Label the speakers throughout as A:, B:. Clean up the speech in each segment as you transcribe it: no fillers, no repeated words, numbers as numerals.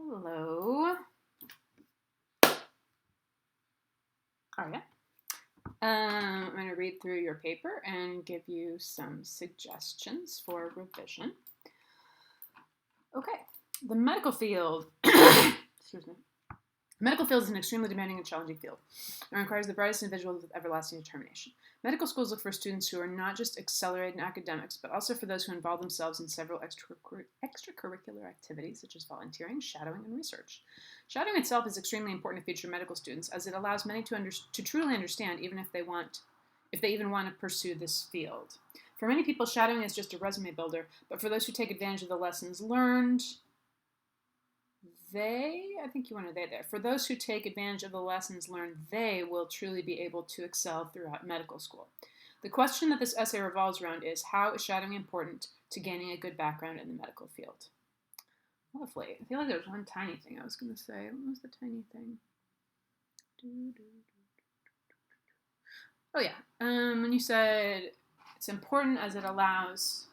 A: Hello. Aarya. I'm going to read through your paper and give you some suggestions for revision. Okay. The medical field, excuse me. The medical field is an extremely demanding and challenging field. It requires the brightest individuals with everlasting determination. Medical schools look for students who are not just accelerated in academics, but also for those who involve themselves in several extracurricular activities, such as volunteering, shadowing, and research. Shadowing itself is extremely important to future medical students, as it allows many to truly understand, even if they even want to pursue this field. For many people, shadowing is just a resume builder, but for those who take advantage of the lessons learned, For those who take advantage of the lessons learned, they will truly be able to excel throughout medical school. The question that this essay revolves around is, how is shadowing important to gaining a good background in the medical field? Lovely. I feel like there was one tiny thing I was going to say. What was the tiny thing? Oh, yeah. When you said it's important as it allows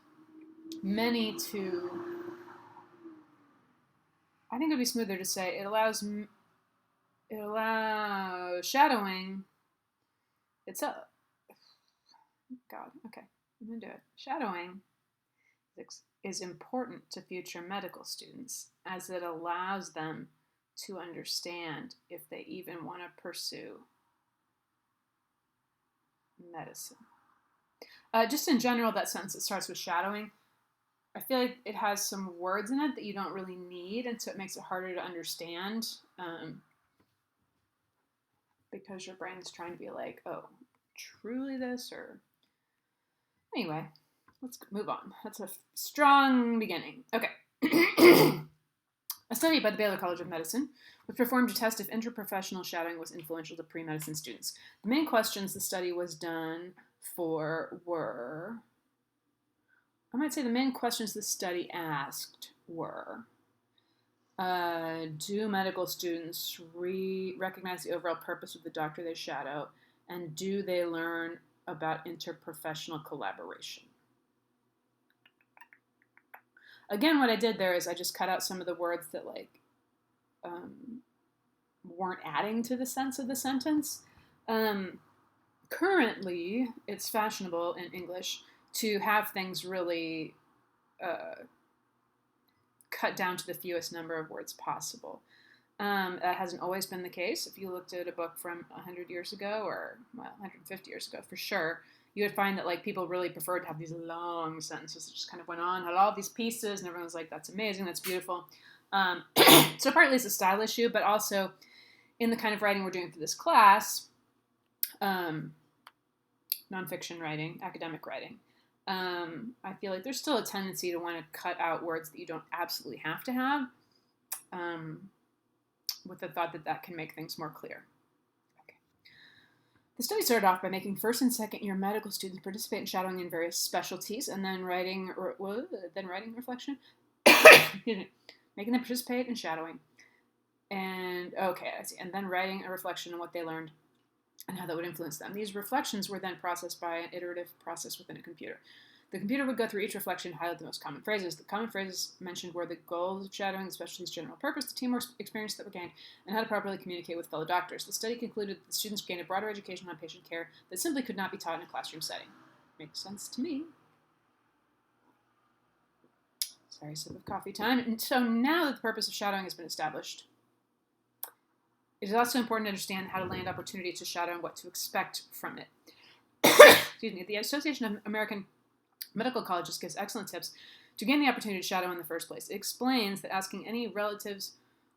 A: many to... I think it would be smoother to say it allows shadowing itself. God, okay, I'm gonna do it. Shadowing is important to future medical students as it allows them to understand if they even want to pursue medicine. Just in general, that sentence that starts with shadowing, I feel like it has some words in it that you don't really need, and so it makes it harder to understand because your brain's trying to be like, oh, truly this, or... Anyway, let's move on. That's a strong beginning. Okay. A study by the Baylor College of Medicine was performed to test if interprofessional shadowing was influential to pre-medicine students. The main questions the study was done for were... I might say the main questions the study asked were, do medical students recognize the overall purpose of the doctor they shadow, and do they learn about interprofessional collaboration? Again, what I did there is I just cut out some of the words that weren't adding to the sense of the sentence. Currently, it's fashionable in English to have things really cut down to the fewest number of words possible. That hasn't always been the case. If you looked at a book from 100 years ago, or 150 years ago for sure, you would find that people really preferred to have these long sentences that just kind of went on, had all these pieces, and everyone was like, that's amazing, that's beautiful. So partly it's a style issue, but also in the kind of writing we're doing for this class, nonfiction writing, academic writing, I feel like there's still a tendency to want to cut out words that you don't absolutely have to have, with the thought that that can make things more clear. Okay. The study started off by making first and second year medical students participate in shadowing in various specialties, and then writing reflection, making them participate in shadowing, and then writing a reflection on what they learned and how that would influence them. These reflections were then processed by an iterative process within a computer. The computer would go through each reflection and highlight the most common phrases. The common phrases mentioned were the goals of shadowing, the specialty's general purpose, the teamwork experience that were gained, and how to properly communicate with fellow doctors. The study concluded that the students gained a broader education on patient care that simply could not be taught in a classroom setting. Makes sense to me. Sorry, sip of coffee time. And so now that the purpose of shadowing has been established, it is also important to understand how to land opportunities to shadow and what to expect from it. Excuse me. The Association of American Medical Colleges gives excellent tips to gain the opportunity to shadow in the first place. It explains that asking any relatives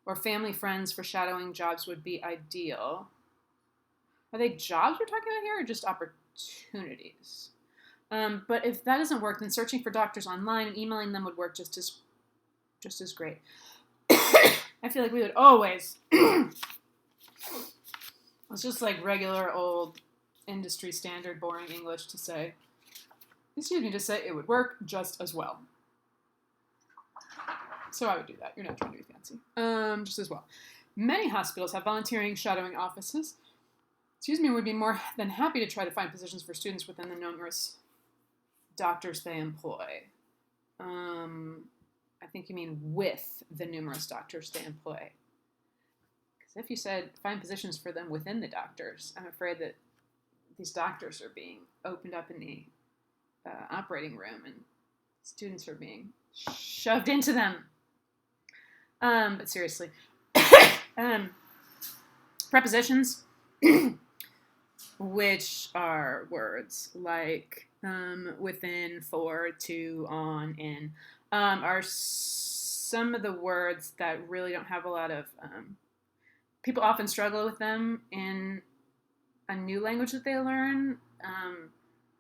A: or family friends for shadowing jobs would be ideal. Are they jobs we're talking about here, or just opportunities? But if that doesn't work, then searching for doctors online and emailing them would work just as great. I feel like we would always... It's just like regular old industry standard boring English to say, just say it would work just as well. So I would do that. You're not trying to be fancy. Just as well. Many hospitals have volunteering shadowing offices. Would be more than happy to try to find positions for students within the numerous doctors they employ. I think you mean with the numerous doctors they employ. Because if you said find positions for them within the doctors, I'm afraid that these doctors are being opened up in the operating room and students are being shoved into them. But seriously, prepositions, which are words like within, for, to, on, in, are some of the words that really don't have a lot of, people often struggle with them in a new language that they learn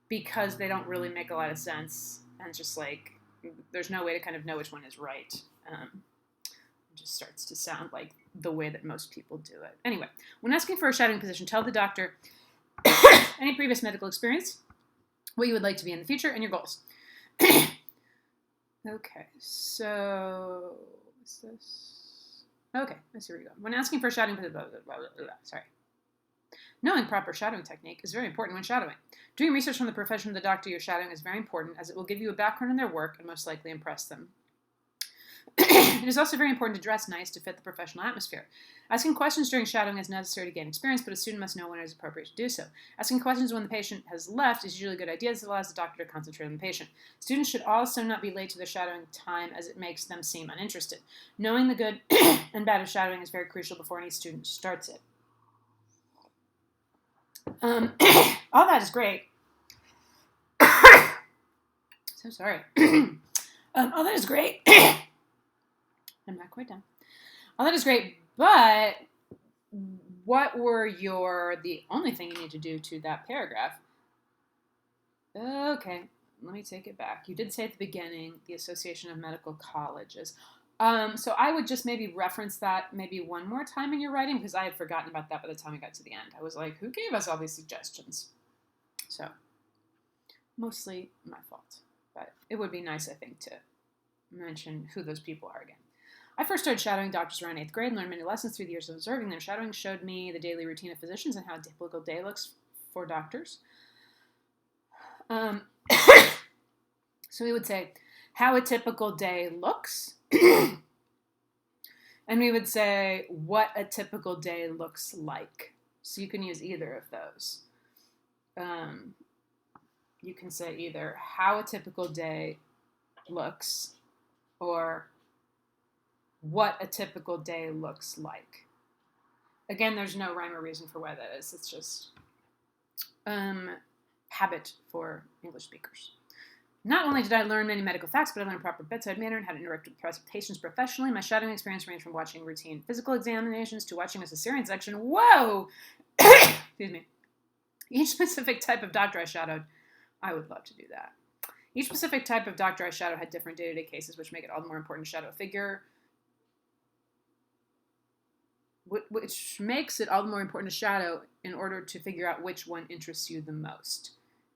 A: because they don't really make a lot of sense. And just like, there's no way to kind of know which one is right. It just starts to sound like the way that most people do it. Anyway, when asking for a shadowing position, tell the doctor any previous medical experience, what you would like to be in the future, and your goals. Okay, so what's this? Okay, let's see where we go. When asking for a shadowing position, sorry. Knowing proper shadowing technique is very important when shadowing. Doing research on the profession of the doctor you're shadowing is very important, as it will give you a background in their work and most likely impress them. It is also very important to dress nice to fit the professional atmosphere. Asking questions during shadowing is necessary to gain experience, but a student must know when it is appropriate to do so. Asking questions when the patient has left is usually a good idea, as it allows the doctor to concentrate on the patient. Students should also not be late to their shadowing time, as it makes them seem uninterested. Knowing the good and bad of shadowing is very crucial before any student starts it. All that is great. So sorry. All that is great. I'm not quite done. All that is great, but what were the only thing you need to do to that paragraph? Okay, let me take it back. You did say at the beginning, the Association of Medical Colleges. So I would just maybe reference that maybe one more time in your writing, because I had forgotten about that by the time we got to the end. I was like, who gave us all these suggestions? So, mostly my fault. But it would be nice, I think, to mention who those people are again. I first started shadowing doctors around 8th grade and learned many lessons through the years of observing them. Shadowing showed me the daily routine of physicians and how a typical day looks for doctors. So we would say how a typical day looks. And we would say what a typical day looks like. So you can use either of those. You can say either how a typical day looks or what a typical day looks like. Again, there's no rhyme or reason for why that is. It's just habit for English speakers. Not only did I learn many medical facts, but I learned proper bedside manner and how to interact with patients professionally. My shadowing experience ranged from watching routine physical examinations to watching a cesarean section. Whoa! Excuse me. Each specific type of doctor I shadowed, I would love to do that. Each specific type of doctor I shadowed had different day-to-day cases, which make it all the more important to shadow a figure. Which makes it all the more important to shadow in order to figure out which one interests you the most.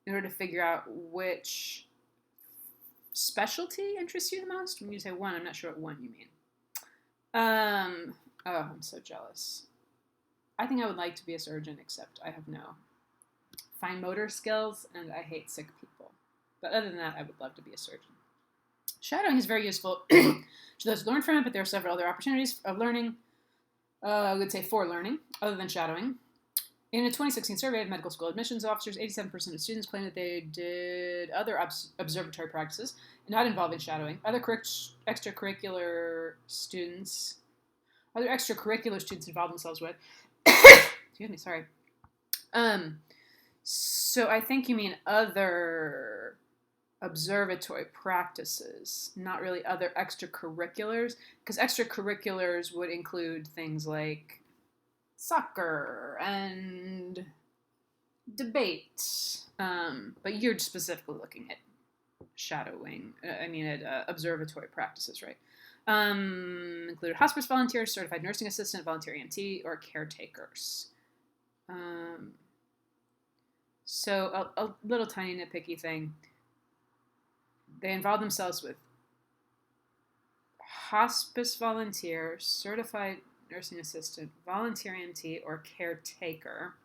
A: In order to figure out which specialty interests you the most. When you say one, I'm not sure what one you mean. Oh, I'm so jealous. I think I would like to be a surgeon, except I have no fine motor skills and I hate sick people. But other than that, I would love to be a surgeon. Shadowing is very useful to those who learn from it, but there are several other opportunities of learning. I would say for learning, other than shadowing. In a 2016 survey of medical school admissions officers, 87% of students claimed that they did other observatory practices not involving shadowing. Other extracurricular students involved themselves with. Excuse me, sorry. So I think you mean other observatory practices, not really other extracurriculars, because extracurriculars would include things like soccer and debate, but you're specifically looking at shadowing, at observatory practices, right? Included hospice volunteers, certified nursing assistant, volunteer EMT, or caretakers. So a little tiny nitpicky thing. They involve themselves with hospice volunteer, certified nursing assistant, volunteer EMT, or caretaker.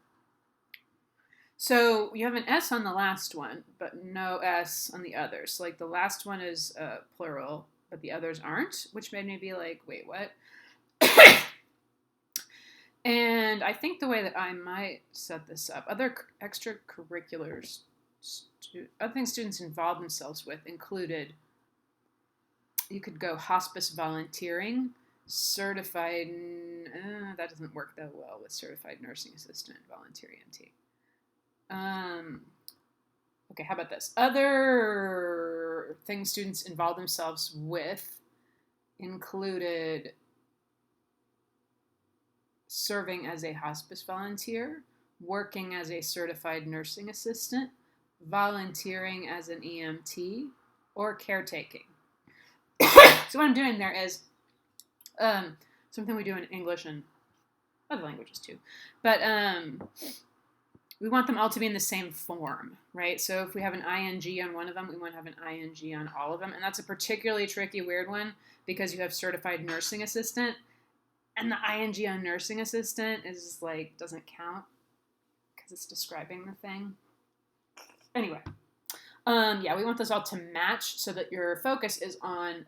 A: So you have an S on the last one, but no S on the others. So like the last one is plural, but the others aren't, which made me be like, wait, what? And I think the way that I might set this up, other extracurriculars, other things students involve themselves with included, you could go hospice volunteering, certified, that doesn't work that well with certified nursing assistant, volunteer EMT. Okay, how about this? Other things students involve themselves with included serving as a hospice volunteer, working as a certified nursing assistant, volunteering as an EMT, or caretaking. So what I'm doing there is something we do in English and other languages too. But we want them all to be in the same form, right? So if we have an ing on one of them, we want to have an ing on all of them. And that's a particularly tricky, weird one because you have certified nursing assistant. And the ing on nursing assistant is like, doesn't count because it's describing the thing. Anyway, yeah, we want those all to match so that your focus is on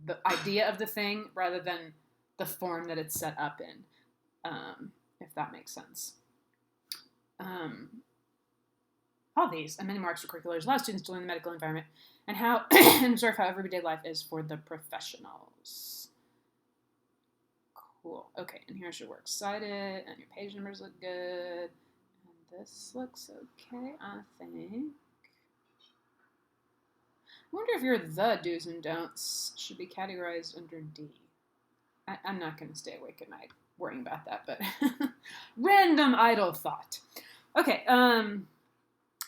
A: the idea of the thing rather than the form that it's set up in, if that makes sense. All these and many more extracurriculars allow students to learn the medical environment and how and observe how everyday life is for the professionals. Cool. Okay, and here's your works cited, and your page numbers look good, and this looks okay, I think. I wonder if your the do's and don'ts should be categorized under D. I'm not going to stay awake at night worrying about that, but random idle thought. Okay,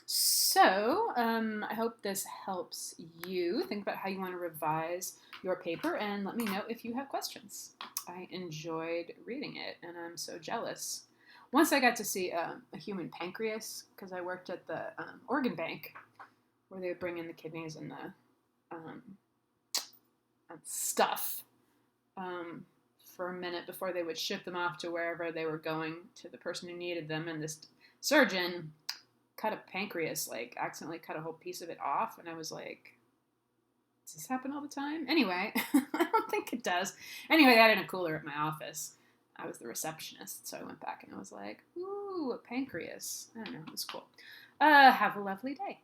A: so I hope this helps you think about how you want to revise your paper, and let me know if you have questions. I enjoyed reading it, and I'm so jealous. Once I got to see a human pancreas, because I worked at the organ bank, where they would bring in the kidneys and the stuff for a minute before they would ship them off to wherever they were going to the person who needed them. And this surgeon cut a pancreas, like accidentally cut a whole piece of it off. And I was like, does this happen all the time? Anyway, I don't think it does. Anyway, they had it in a cooler at my office. I was the receptionist, so I went back and I was like, ooh, a pancreas. I don't know, it was cool. Have a lovely day.